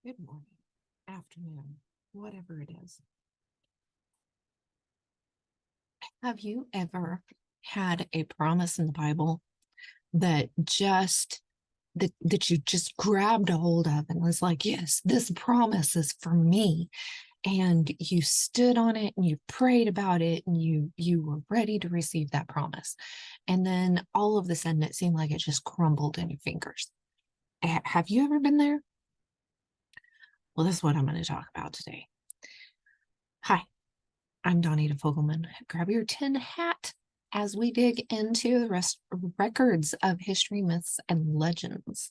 Good morning, afternoon, whatever it is. Have you ever had a promise in the Bible that that you just grabbed a hold of and was like, yes, this promise is for me. And you stood on it and you prayed about it and you were ready to receive that promise. And then all of a sudden it seemed like it just crumbled in your fingers. Have you ever been there? Well, this is what I'm going to talk about today. Hi, I'm Dawnita Fogleman. Grab your tin hat as we dig into the records of history, myths, and legends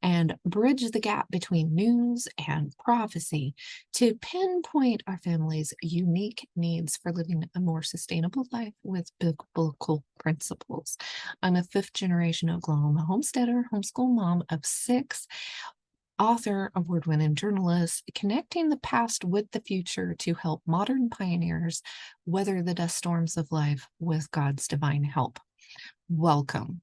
and bridge the gap between news and prophecy to pinpoint our family's unique needs for living a more sustainable life with biblical principles. I'm a fifth generation Oklahoma homesteader, homeschool mom of six, author, award winning journalist, connecting the past with the future to help modern pioneers weather the dust storms of life with God's divine help. Welcome.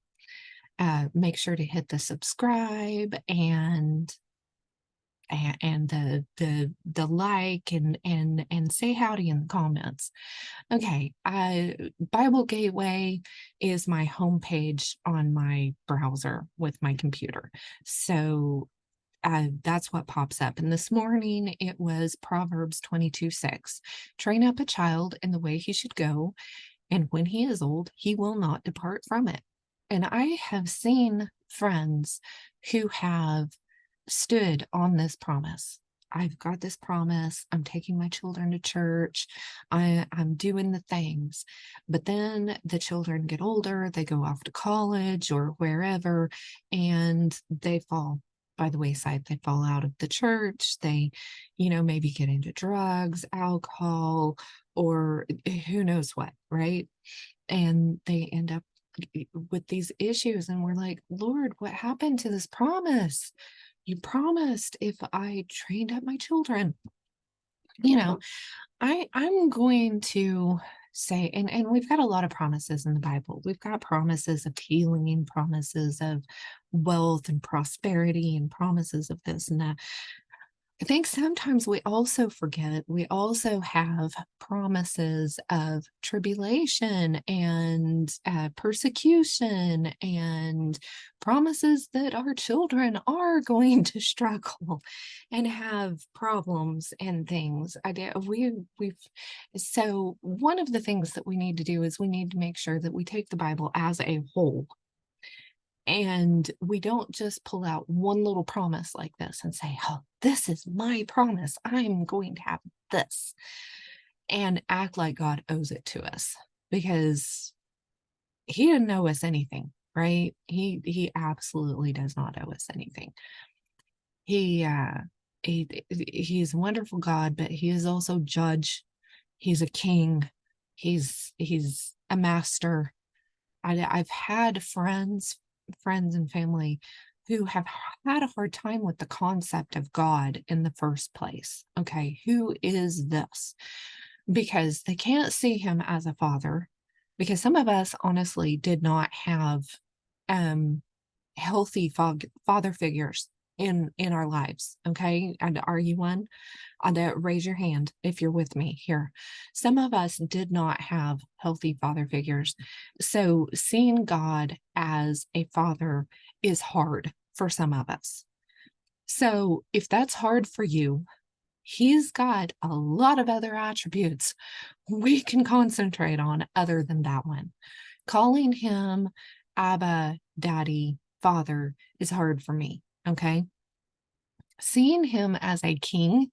Make sure to hit the subscribe and the like and say howdy in the comments. Okay, Bible Gateway is my homepage on my browser with my computer. So that's what pops up. And this morning it was Proverbs 22:6. Train up a child in the way he should go, and when he is old, he will not depart from it. And I have seen friends who have stood on this promise. I've got this promise. I'm taking my children to church. I'm doing the things. But then the children get older, they go off to college or wherever, and they fall by the wayside. They fall out of the church. They, maybe get into drugs, alcohol, or who knows what, right? And they end up with these issues. And we're like, Lord, what happened to this promise? You promised if I trained up my children, you know, I'm going to say, and we've got a lot of promises in the Bible. We've got promises of healing, promises of wealth and prosperity, and promises of this and that. I think sometimes we also forget, we also have promises of tribulation and persecution, and promises that our children are going to struggle and have problems and things. So one of the things that we need to do is we need to make sure that we take the Bible as a whole, and we don't just pull out one little promise like this and say, oh, this is my promise. I'm going to have this, and act like God owes it to us, because he didn't owe us anything, right? He absolutely does not owe us anything. He he's a wonderful God, but he is also judge. He's a king. He's a master. I've had friends and family who have had a hard time with the concept of God in the first place. Okay, who is this? Because they can't see him as a father, because some of us honestly did not have um healthy father figures in our lives. Okay, and are you one? Raise your hand if you're with me here. Some of us did not have healthy father figures, so seeing God as a father is hard for some of us. So if that's hard for you, he's got a lot of other attributes we can concentrate on other than that one. Calling him Abba, Daddy, Father is hard for me. Okay. Seeing him as a king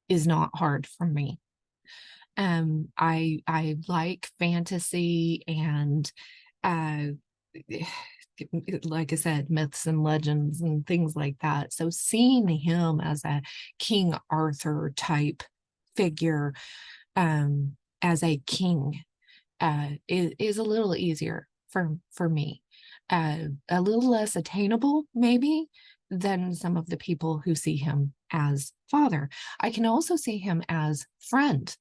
is not hard for me. I like fantasy and uh like I said, myths and legends and things like that. So seeing him as a King Arthur type figure, as a king, is a little easier for me. A little less attainable, maybe, than some of the people who see him as father. I can also see him as friend.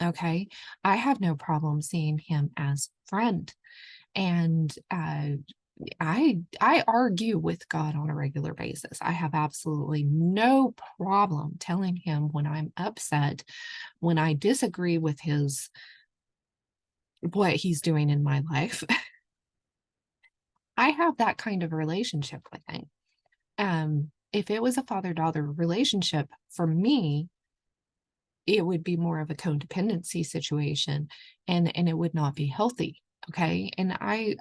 Okay. I have no problem seeing him as friend. And I argue with God on a regular basis. I have absolutely no problem telling him when I'm upset, when I disagree with his what he's doing in my life. I have that kind of relationship with him. If it was a father-daughter relationship, for me, it would be more of a codependency situation, and it would not be healthy. Okay. And I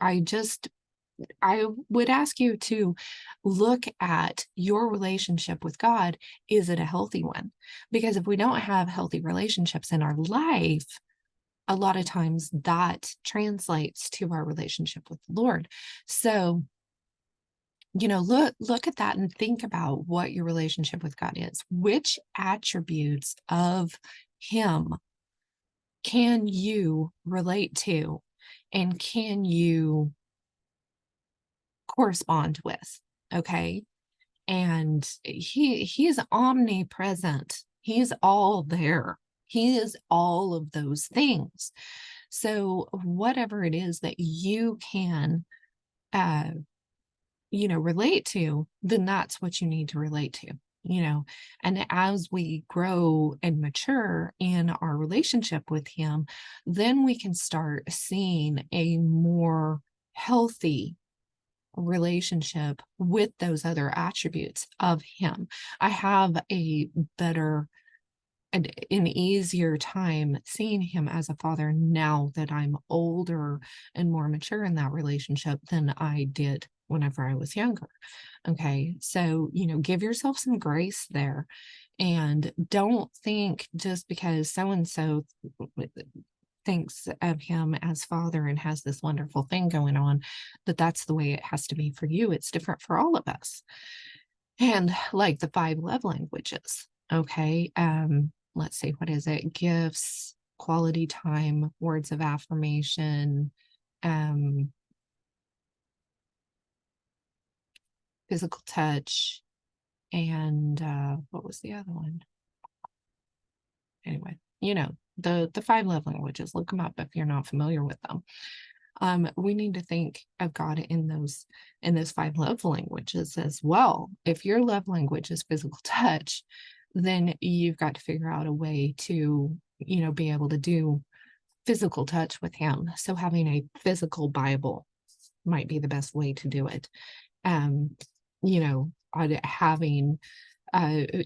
would ask you to look at your relationship with God. Is it a healthy one? Because if we don't have healthy relationships in our life, a lot of times that translates to our relationship with the Lord. So, look at that and think about what your relationship with God is. Which attributes of him can you relate to, and can you correspond with? Okay. And he's omnipresent. He's all there. He is all of those things. So whatever it is that you can uh relate to, then that's what you need to relate to. And as we grow and mature in our relationship with him, then we can start seeing a more healthy relationship with those other attributes of him. I have a better and an easier time seeing him as a father now that I'm older and more mature in that relationship than I did whenever I was younger. Okay. So, give yourself some grace there, and don't think just because so and so thinks of him as father and has this wonderful thing going on, that that's the way it has to be for you. It's different for all of us. And like the 5 love languages, okay, let's see, what is it? Gifts, quality time, words of affirmation, um, physical touch, and what was the other one? Anyway, the 5 love languages. Look them up if you're not familiar with them. We need to think of God in those 5 love languages as well. If your love language is physical touch, then you've got to figure out a way to, be able to do physical touch with him. So having a physical Bible might be the best way to do it. Um, having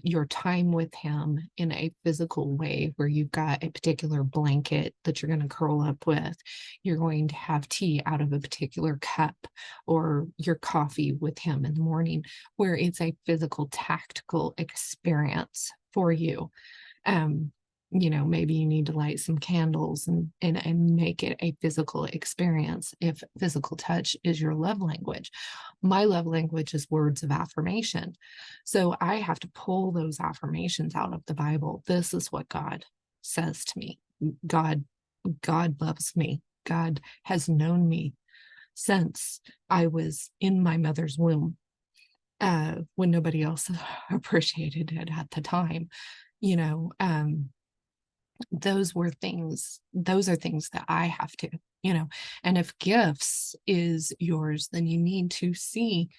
your time with him in a physical way, where you've got a particular blanket that you're going to curl up with. You're going to have tea out of a particular cup, or your coffee with him in the morning, where it's a physical, tactical experience for you. Maybe you need to light some candles and make it a physical experience if physical touch is your love language. My love language is words of affirmation. So I have to pull those affirmations out of the Bible. This is what God says to me. God loves me. God has known me since I was in my mother's womb, when nobody else appreciated it at the time. Those are things that I have to, and if gifts is yours, then you need to see,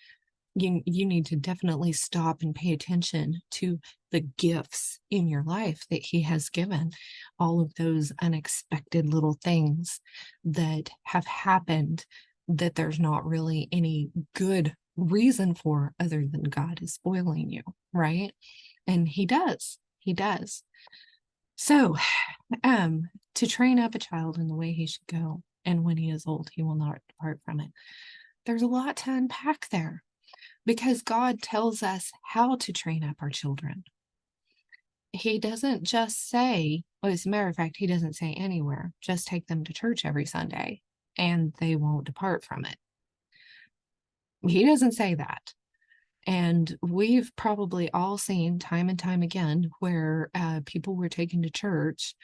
you need to definitely stop and pay attention to the gifts in your life that he has given, all of those unexpected little things that have happened that there's not really any good reason for, other than God is spoiling you, right? And he does. So, to train up a child in the way he should go, and when he is old, he will not depart from it. There's a lot to unpack there, because God tells us how to train up our children. He doesn't just say, well, as a matter of fact, he doesn't say anywhere, just take them to church every Sunday and they won't depart from it. He doesn't say that. And we've probably all seen time and time again where people were taken to church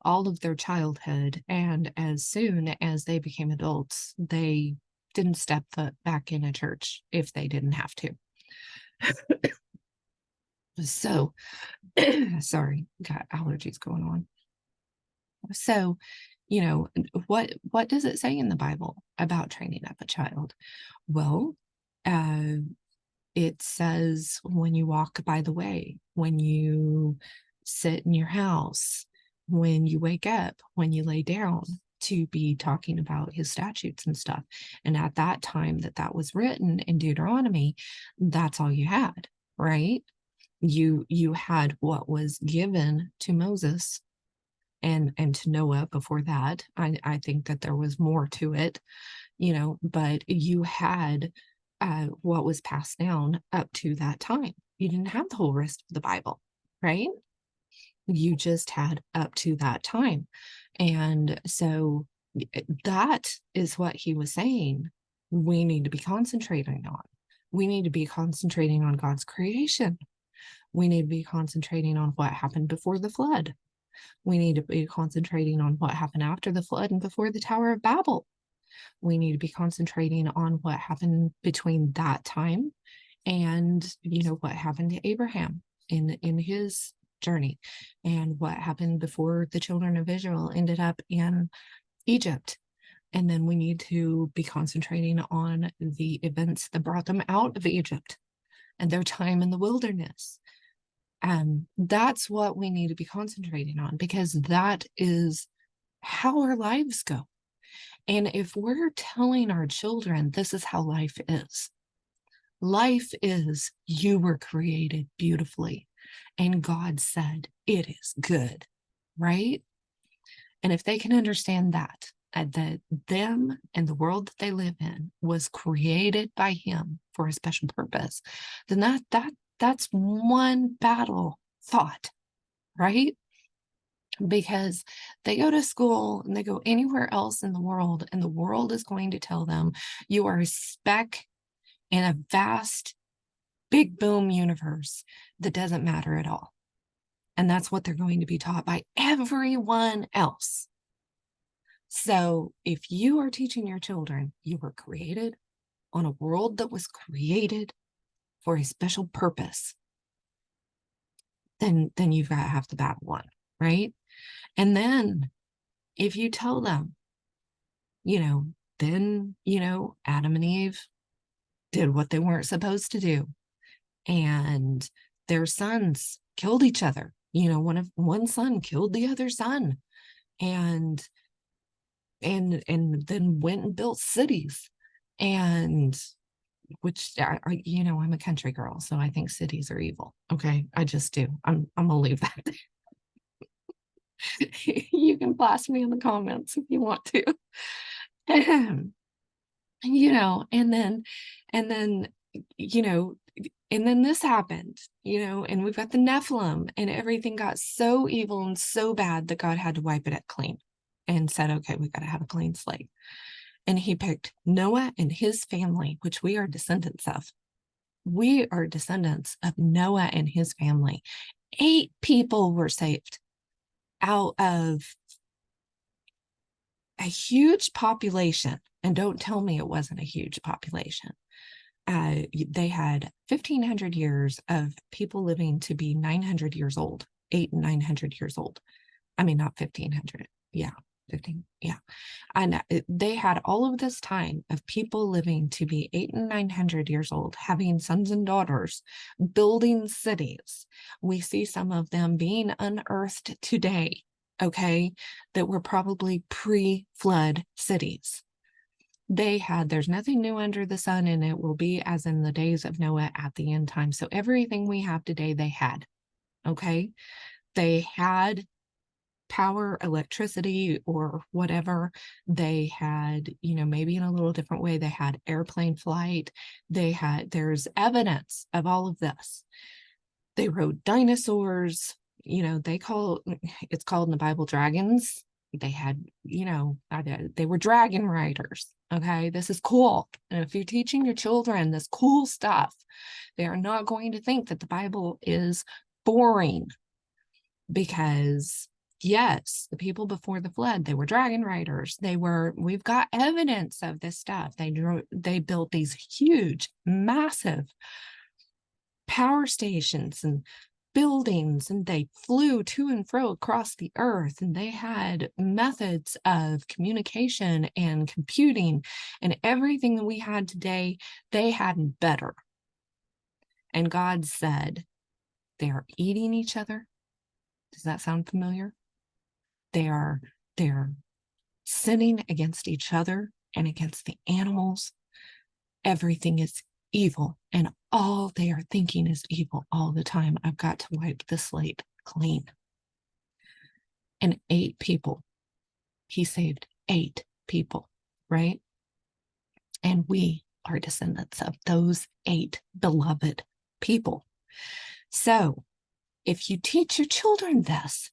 all of their childhood, and as soon as they became adults, they didn't step foot back in a church if they didn't have to. So, sorry, got allergies going on. So What does it say in the Bible about training up a child? Well, uh, it says when you walk by the way, when you sit in your house, when you wake up, when you lay down, to be talking about his statutes and stuff. And at that time that was written in Deuteronomy, that's all you had, right? You had what was given to Moses and to Noah before that. I think that there was more to it, but you had what was passed down up to that time. You didn't have the whole rest of the Bible, right? You just had up to that time. And so that is what he was saying we need to be concentrating on. We need to be concentrating on God's creation. We need to be concentrating on what happened before the flood. We need to be concentrating on what happened after the flood and before the Tower of Babel. We need to be concentrating on what happened between that time and, what happened to Abraham in his journey, and what happened before the children of Israel ended up in Egypt. And then we need to be concentrating on the events that brought them out of Egypt and their time in the wilderness. That's what we need to be concentrating on, because that is how our lives go. And if we're telling our children this is how life is you were created beautifully, and God said it is good, right? And if they can understand that them and the world that they live in was created by him for a special purpose, then that's one battle thought, right? Because they go to school and they go anywhere else in the world, and the world is going to tell them you are a speck in a vast, big boom universe that doesn't matter at all. And that's what they're going to be taught by everyone else. So if you are teaching your children you were created on a world that was created for a special purpose, then you've got half the battle won, right? And then if you tell them, then, Adam and Eve did what they weren't supposed to do, and their sons killed each other. One son killed the other son, and then went and built cities, and which I'm a country girl, so I think cities are evil. Okay, I just do. I'm gonna leave that there. You can blast me in the comments if you want to. And then this happened, and we've got the Nephilim, and everything got so evil and so bad that God had to wipe it out clean and said, okay, we got to have a clean slate. And he picked Noah and his family, which we are descendants of. We are descendants of Noah and his family. 8 people were saved out of a huge population. And don't tell me it wasn't a huge population. They had 1,500 years of people living to be 900 years old, 800 and 900 years old. I mean, not 1,500. Yeah, 15. Yeah. And they had all of this time of people living to be 800 and 900 years old, having sons and daughters, building cities. We see some of them being unearthed today, okay, that were probably pre-flood cities. There's nothing new under the sun, and it will be as in the days of Noah at the end time. So everything we have today, they had, okay? They had power, electricity, or whatever. They had, maybe in a little different way, they had airplane flight. There's evidence of all of this. They rode dinosaurs, it's called in the Bible dragons. They had, they were dragon riders. Okay, this is cool. And if you're teaching your children this cool stuff, they are not going to think that the Bible is boring, because yes, the people before the flood, they were dragon riders. We've got evidence of this stuff. They built these huge, massive power stations and buildings, and they flew to and fro across the earth, and they had methods of communication and computing, and everything that we had today, they had better. And God said, they are eating each other. Does that sound familiar? They're sinning against each other and against the animals. Everything is evil, and all they are thinking is evil all the time. I've got to wipe the slate clean. And 8 people, he saved 8 people, right? And we are descendants of those 8 beloved people. So if you teach your children this,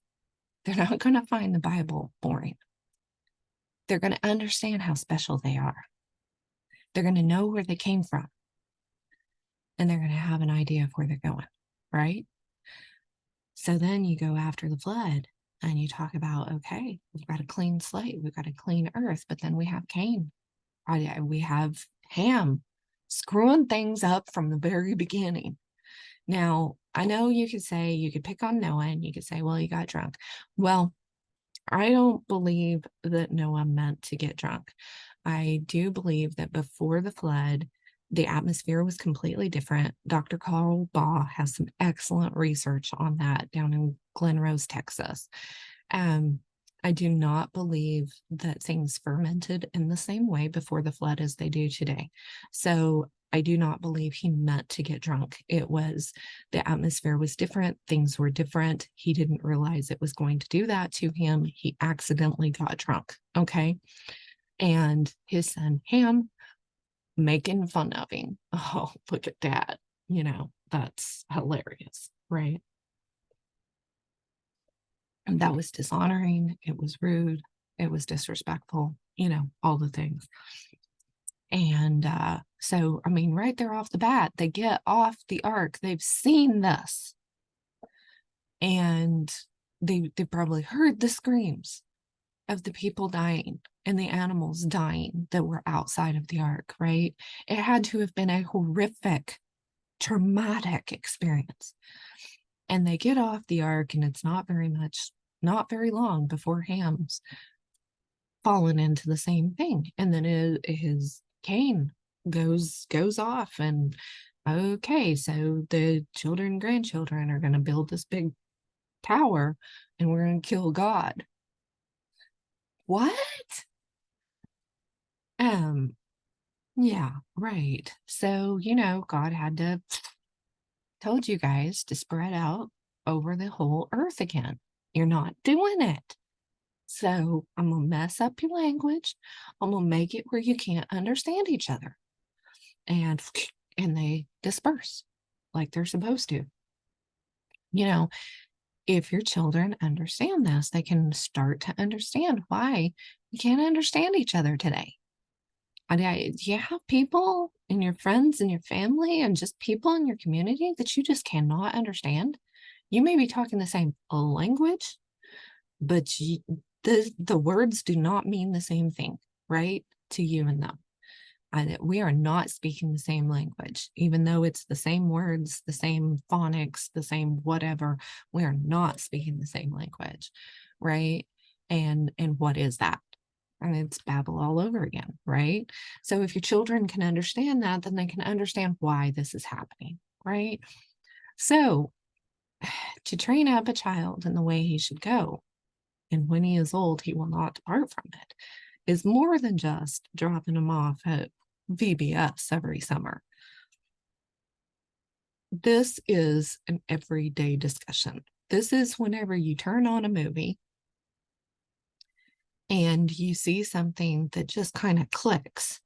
they're not going to find the Bible boring. They're going to understand how special they are. They're going to know where they came from. And they're going to have an idea of where they're going, right? So then you go after the flood and you talk about, okay, we've got a clean slate, we've got a clean earth, but then we have Cain. We have Ham screwing things up from the very beginning. Now, I know you could pick on Noah and you could say, well, he got drunk. Well, I don't believe that Noah meant to get drunk. I do believe that before the flood, the atmosphere was completely different. Dr. Carl Baugh has some excellent research on that down in Glen Rose, Texas. I do not believe that things fermented in the same way before the flood as they do today. So I do not believe he meant to get drunk. The atmosphere was different. Things were different. He didn't realize it was going to do that to him. He accidentally got drunk. Okay. And his son, Ham, making fun of him. Oh, look at that. That's hilarious, right? And that was dishonoring. It was rude. It was disrespectful, all the things. And so, I mean, right there off the bat, they get off the ark. They've seen this. And they probably heard the screams of the people dying and the animals dying that were outside of the ark, right? It had to have been a horrific, traumatic experience. And they get off the ark, and it's not very long before Ham's fallen into the same thing. And then his Cain goes off, and okay, so the children and grandchildren are going to build this big tower, and we're going to kill God. What? Yeah, right. So, God had to told you guys to spread out over the whole earth again. You're not doing it. So I'm going to mess up your language. I'm going to make it where you can't understand each other. And they disperse like they're supposed to. If your children understand this, they can start to understand why we can't understand each other today. Do you have people and your friends and your family and just people in your community that you just cannot understand? You may be talking the same language, but the words do not mean the same thing, right? To you and them. We are not speaking the same language, even though it's the same words, the same phonics, the same whatever. We are not speaking the same language, right? And what is that? And it's Babel all over again, right? So if your children can understand that, then they can understand why this is happening, right? So to train up a child in the way he should go, and when he is old, he will not depart from it, is more than just dropping him off at VBS every summer. This is an everyday discussion. This is whenever you turn on a movie and you see something that just kind of clicks.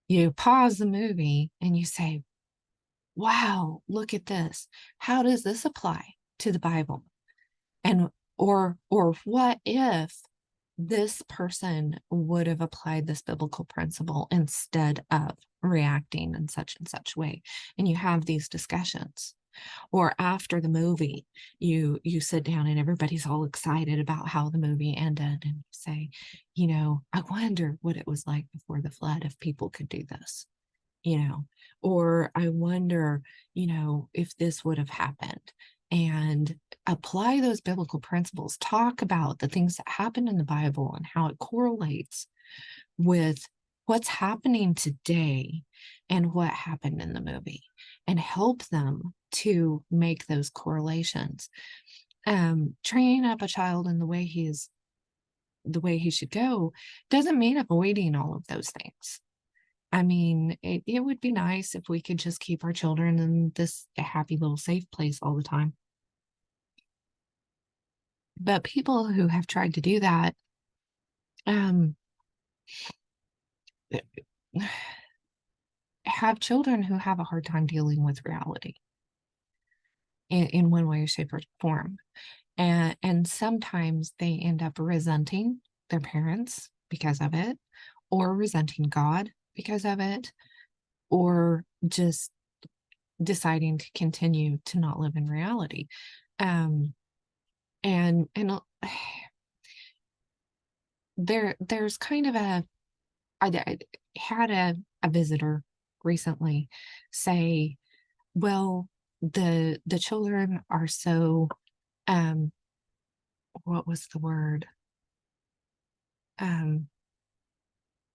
You pause the movie and you say, wow, look at this. How does this apply to the Bible? And or what if this person would have applied this biblical principle instead of reacting in such and such way? And you have these discussions. Or after the movie, you sit down and everybody's all excited about how the movie ended, and you say, I wonder what it was like before the flood if people could do this, or I wonder, if this would have happened. and apply those biblical principles. Talk about the things that happen in the Bible and how it correlates with what's happening today and what happened in the movie, and help them to make those correlations. Training up a child in the way he should go doesn't mean avoiding all of those things. I mean, it would be nice if we could just keep our children in this happy little safe place all the time. But people who have tried to do that, um, have children who have a hard time dealing with reality in one way, shape, or form. And sometimes they end up resenting their parents because of it, or resenting God because of it, or just deciding to continue to not live in reality. Um, and there's kind of I had a visitor recently say, well, the children are so, um what was the word, um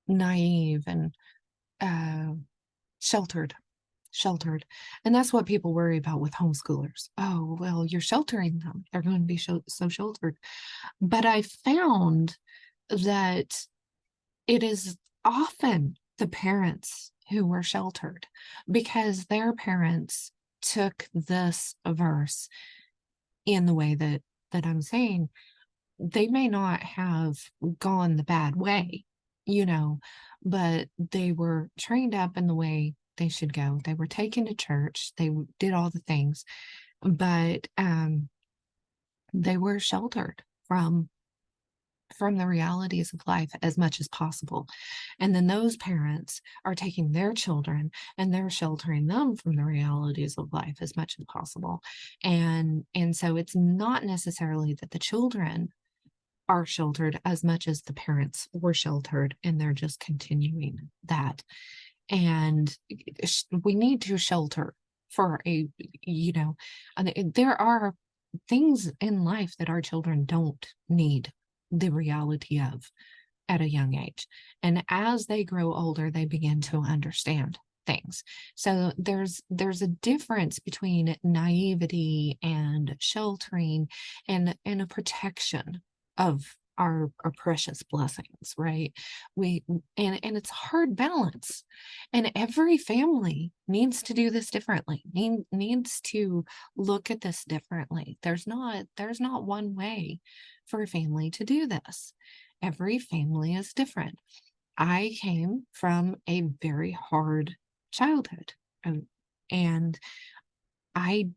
naive and uh sheltered. And that's what people worry about with homeschoolers. Oh, well, you're sheltering them, they're going to be so sheltered. But I found that it is often the parents who were sheltered, because their parents took this verse in the way that I'm saying. They may not have gone the bad way, you know, but they were trained up in the way they should go. They were taken to church, they did all the things, but they were sheltered from the realities of life as much as possible. And then those parents are taking their children and they're sheltering them from the realities of life as much as possible. And so it's not necessarily that the children are sheltered as much as the parents were sheltered, and they're just continuing that. And we need to shelter for you know, there are things in life that our children don't need the reality of at a young age. And as they grow older, they begin to understand things. So there's a difference between naivety and sheltering and a protection of our precious blessings, right? We and it's a hard balance. And every family needs to do this differently, needs to look at this differently. There's not one way for a family to do this. Every family is different. I came from a very hard childhood, and I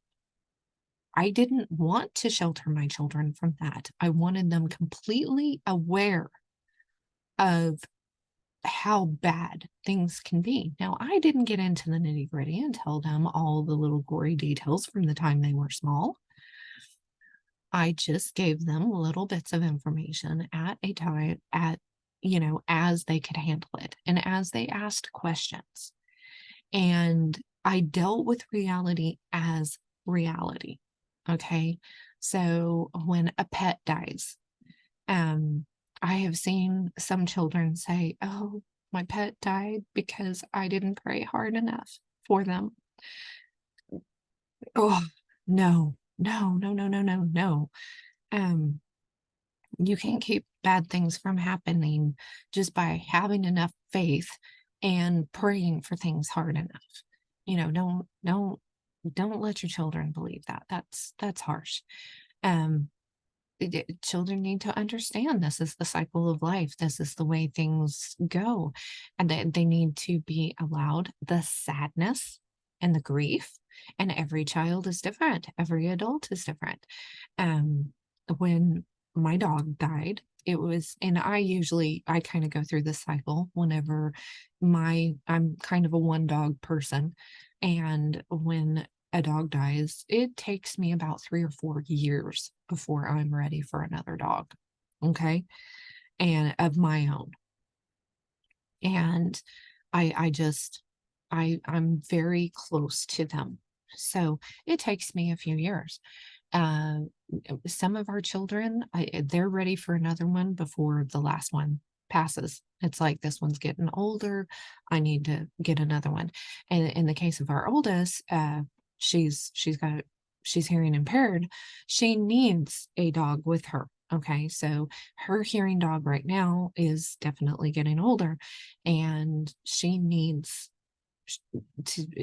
I didn't want to shelter my children from that. I wanted them completely aware of how bad things can be. Now, I didn't get into the nitty-gritty and tell them all the little gory details from the time they were small. I just gave them little bits of information at a time, as they could handle it and as they asked questions. And I dealt with reality as reality. Okay. So when a pet dies, I have seen some children say, oh, my pet died because I didn't pray hard enough for them. Oh, no, no, no, no, no, no, no. Um, you can't keep bad things from happening just by having enough faith and praying for things hard enough. Don't let your children believe that. That's harsh. Um, Children need to understand this is the cycle of life. This is the way things go. And they need to be allowed the sadness and the grief. And every child is different. Every adult is different. When my dog died, it was, and I kind of go through this cycle whenever I'm kind of a one dog person. And when a dog dies, it takes me about 3 or 4 years before I'm ready for another dog. Okay. And of my own. And I'm very close to them. So it takes me a few years. Uh, some of our children, they're ready for another one before the last one passes. It's like this one's getting older. I need to get another one. And in the case of our oldest, she's got she's hearing impaired. She needs a dog with her. Okay, so her hearing dog right now is definitely getting older, and she needs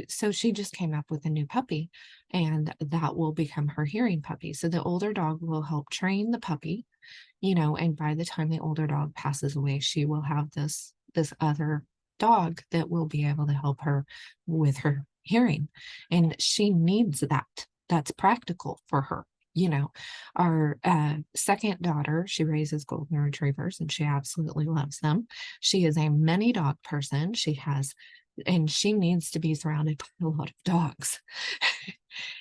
so she just came up with a new puppy, and that will become her hearing puppy. So the older dog will help train the puppy, and by the time the older dog passes away, she will have this other dog that will be able to help her with her hearing. And she needs that. That's practical for her. Our second daughter, she raises golden retrievers and she absolutely loves them. She is a many dog person. And she needs to be surrounded by a lot of dogs.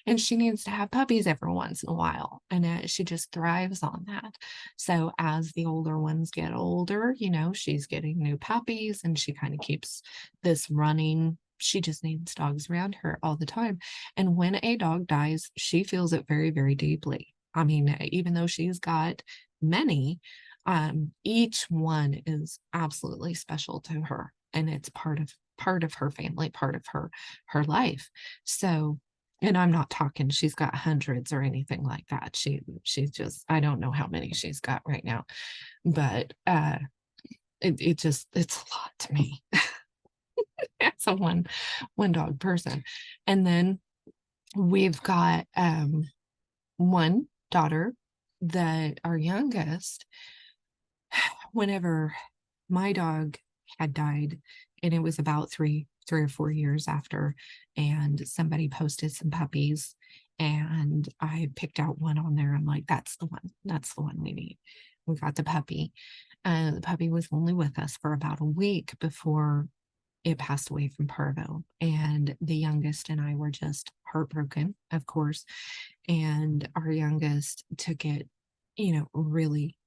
And she needs to have puppies every once in a while. And she just thrives on that. So as the older ones get older, she's getting new puppies and she kind of keeps this running. She just needs dogs around her all the time. And when a dog dies, she feels it very, very deeply. I mean, even though she's got many, each one is absolutely special to her. And it's part of her family, part of her life. So, and I'm not talking she's got hundreds or anything like that. She's just, I don't know how many she's got right now, but it's a lot to me as a one dog person. And then we've got one daughter that our youngest, whenever my dog had died, and it was about three or 4 years after, and somebody posted some puppies, and I picked out one on there. I'm like, that's the one we need. We got the puppy. The puppy was only with us for about a week before it passed away from parvo, and the youngest and I were just heartbroken, of course. And our youngest took it, really,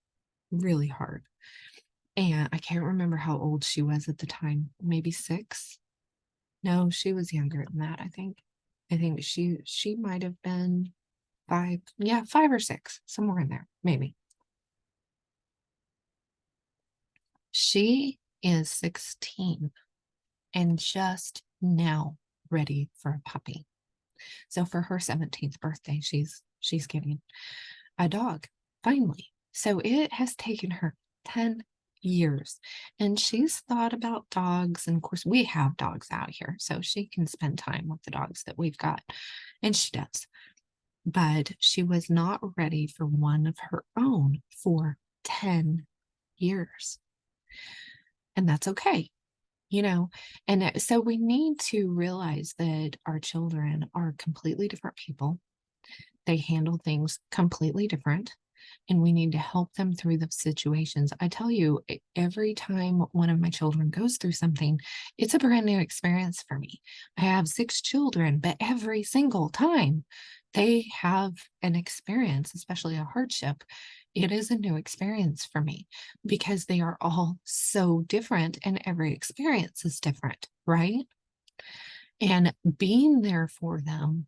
really hard. And I can't remember how old she was at the time, maybe 6. No, she was younger than that, I think. I think she might have been 5. Yeah, 5 or 6, somewhere in there, maybe. She is 16 and just now ready for a puppy. So for her 17th birthday, she's getting a dog, finally. So it has taken her 10 years, and she's thought about dogs. And of course, we have dogs out here, so she can spend time with the dogs that we've got, and she does. But she was not ready for one of her own for 10 years. And that's okay. And so we need to realize that our children are completely different people. They handle things completely different, and we need to help them through the situations. I tell you, every time one of my children goes through something, it's a brand new experience for me. I have 6 children, but every single time they have an experience, especially a hardship, it is a new experience for me because they are all so different and every experience is different, right? And being there for them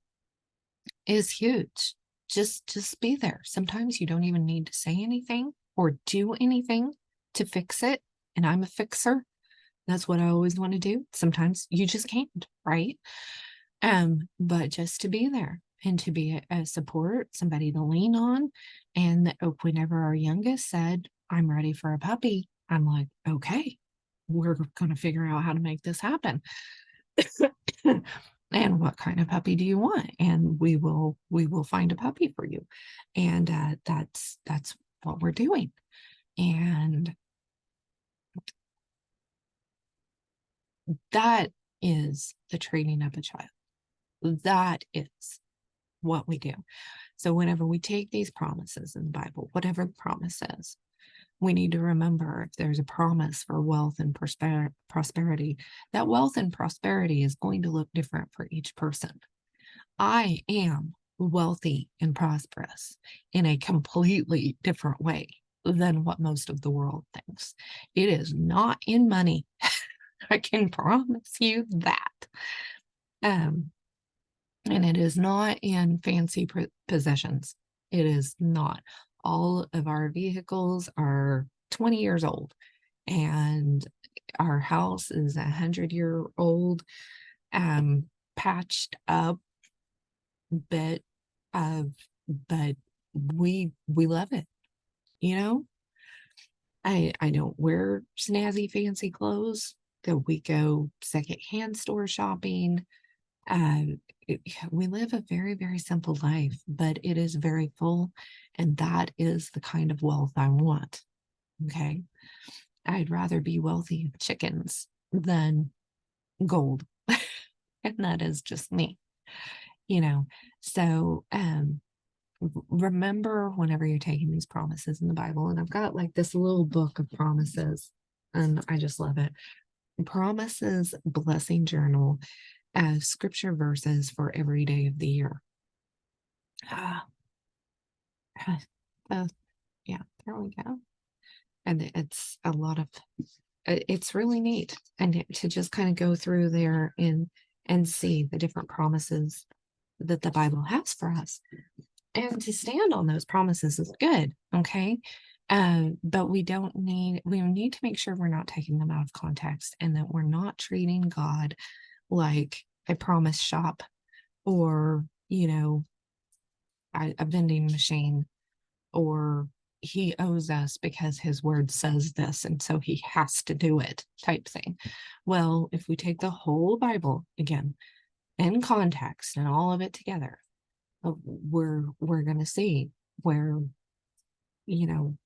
is huge. Just be there. Sometimes you don't even need to say anything or do anything to fix it. And I'm a fixer. That's what I always want to do. Sometimes you just can't, right? But just to be there and to be a support, somebody to lean on. And whenever our youngest said, I'm ready for a puppy, I'm like, okay, we're going to figure out how to make this happen. And what kind of puppy do you want? And we will find a puppy for you. And that's what we're doing. And that is the training of a child. That is what we do. So whenever we take these promises in the Bible, whatever the promise is, we need to remember if there's a promise for wealth and prosperity, that wealth and prosperity is going to look different for each person. I am wealthy and prosperous in a completely different way than what most of the world thinks. It is not in money. I can promise you that. Um, And it is not in fancy possessions. It is not. All of our vehicles are 20 years old, and our house is 100-year-old, patched up bit of, but we love it, you know. I don't wear snazzy fancy clothes. That we go secondhand store shopping. Um, we live a very, very simple life, but it is very full, and that is the kind of wealth I want. Okay. I'd rather be wealthy in chickens than gold. And that is just me, you know. So remember, whenever you're taking these promises in the Bible, and I've got like this little book of promises, and I just love it. Promises Blessing Journal, scripture verses for every day of the year. Ah, yeah, there we go. And it's a lot of, it's really neat, and to just kind of go through there and see the different promises that the Bible has for us, and to stand on those promises is good. Okay. But we need to make sure we're not taking them out of context, and that we're not treating God like a promise shop, or, a vending machine, or he owes us because his word says this, and so he has to do it type thing. Well, if we take the whole Bible again in context and all of it together, we're going to see where,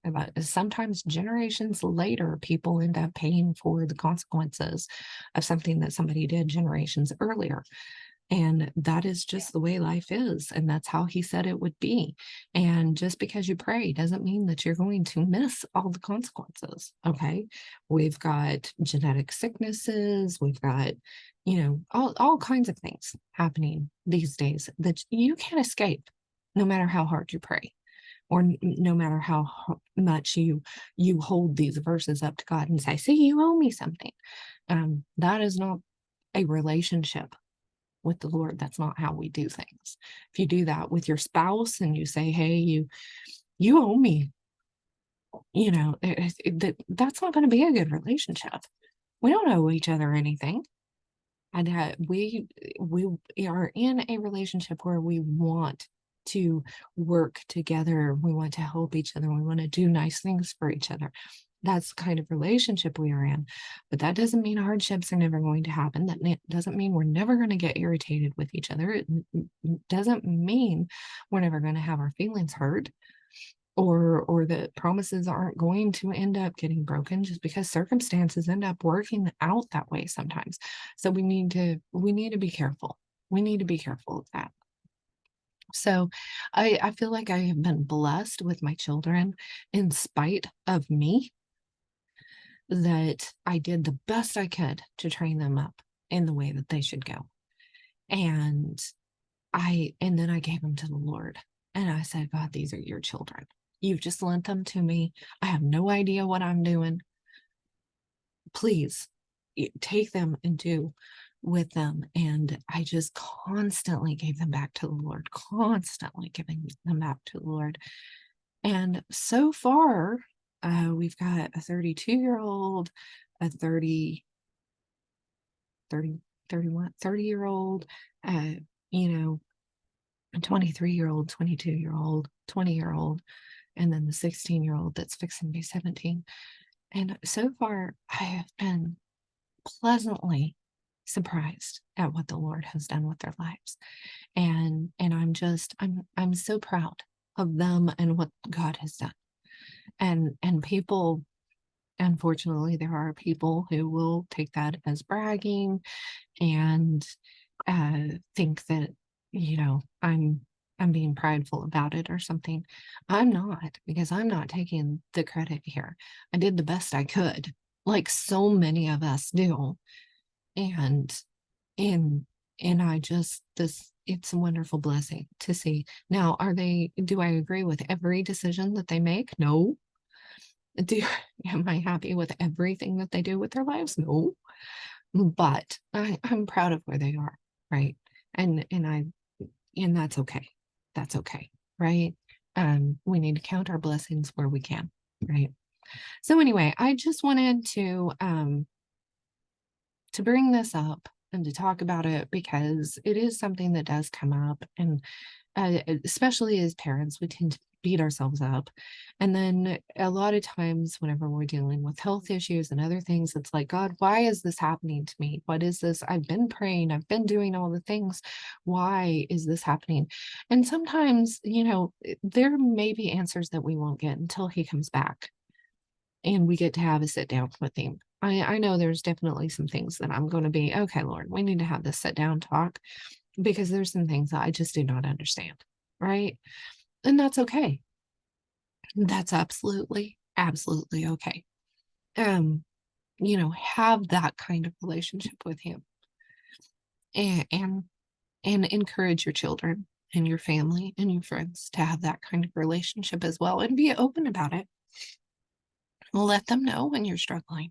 about sometimes generations later, people end up paying for the consequences of something that somebody did generations earlier. And that is just the way life is. And that's how he said it would be. And just because you pray doesn't mean that you're going to miss all the consequences. Okay. We've got genetic sicknesses. We've got, all kinds of things happening these days that you can't escape, no matter how hard you pray, or no matter how much you hold these verses up to God and say, see, you owe me something. That is not a relationship with the Lord. That's not how we do things. If you do that with your spouse and you say, hey, you owe me, that's not going to be a good relationship. We don't owe each other anything. And we are in a relationship where we want to work together. We want to help each other. We want to do nice things for each other. That's the kind of relationship we are in. But that doesn't mean hardships are never going to happen. That doesn't mean we're never going to get irritated with each other. It doesn't mean we're never going to have our feelings hurt, or that promises aren't going to end up getting broken, just because circumstances end up working out that way sometimes. So we need to be careful. We need to be careful of that. So I feel like I have been blessed with my children in spite of me, that I did the best I could to train them up in the way that they should go. And then I gave them to the Lord. And I said, God, these are your children. You've just lent them to me. I have no idea what I'm doing. Please take them and do with them. And I just constantly gave them back to the Lord, constantly giving them back to the Lord. And so far, we've got a 32-year-old, a 30-year-old, a 23-year-old, 22-year-old, 20-year-old, and then the 16-year-old that's fixing to be 17. And so far, I have been pleasantly surprised at what the Lord has done with their lives. And I'm so proud of them and what God has done. And people, unfortunately, there are people who will take that as bragging and think that, I'm being prideful about it or something. I'm not, because I'm not taking the credit here. I did the best I could, like so many of us do. And in it's a wonderful blessing to see. Now, do I agree with every decision that they make? No. Am I happy with everything that they do with their lives? No. But I'm proud of where they are, right? And And that's okay. That's okay. Right. We need to count our blessings where we can. Right. So anyway, I just wanted to bring this up and to talk about it because it is something that does come up. And especially as parents, we tend to beat ourselves up. And then a lot of times, whenever we're dealing with health issues and other things, it's like, God, why is this happening to me? What is this? I've been praying, I've been doing all the things. Why is this happening? And sometimes, there may be answers that we won't get until He comes back and we get to have a sit down with Him. I know there's definitely some things that I'm going to be, okay, Lord, we need to have this sit down talk because there's some things that I just do not understand. Right. And that's okay. That's absolutely, absolutely okay. Um, have that kind of relationship with Him and encourage your children and your family and your friends to have that kind of relationship as well and be open about it. Let them know when you're struggling.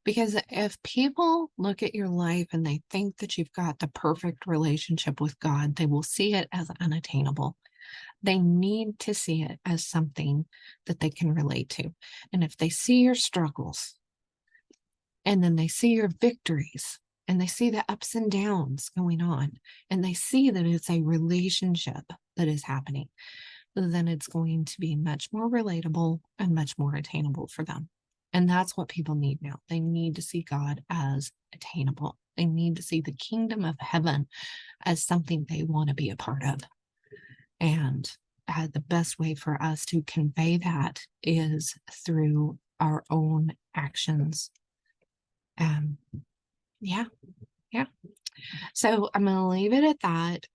Because if people look at your life and they think that you've got the perfect relationship with God, they will see it as unattainable. They need to see it as something that they can relate to. And if they see your struggles and then they see your victories and they see the ups and downs going on and they see that it's a relationship that is happening, then it's going to be much more relatable and much more attainable for them. And that's what people need now. They need to see God as attainable. They need to see the kingdom of heaven as something they want to be a part of. And the best way for us to convey that is through our own actions. Yeah. So I'm going to leave it at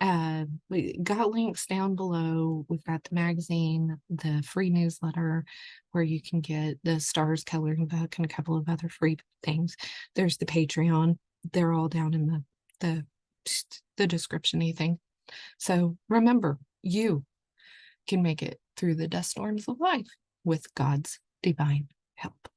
that. We got links down below. We've got the magazine, the free newsletter where you can get the Stars coloring book and a couple of other free things. There's the Patreon. They're all down in the description-y thing. So remember, you can make it through the dust storms of life with God's divine help.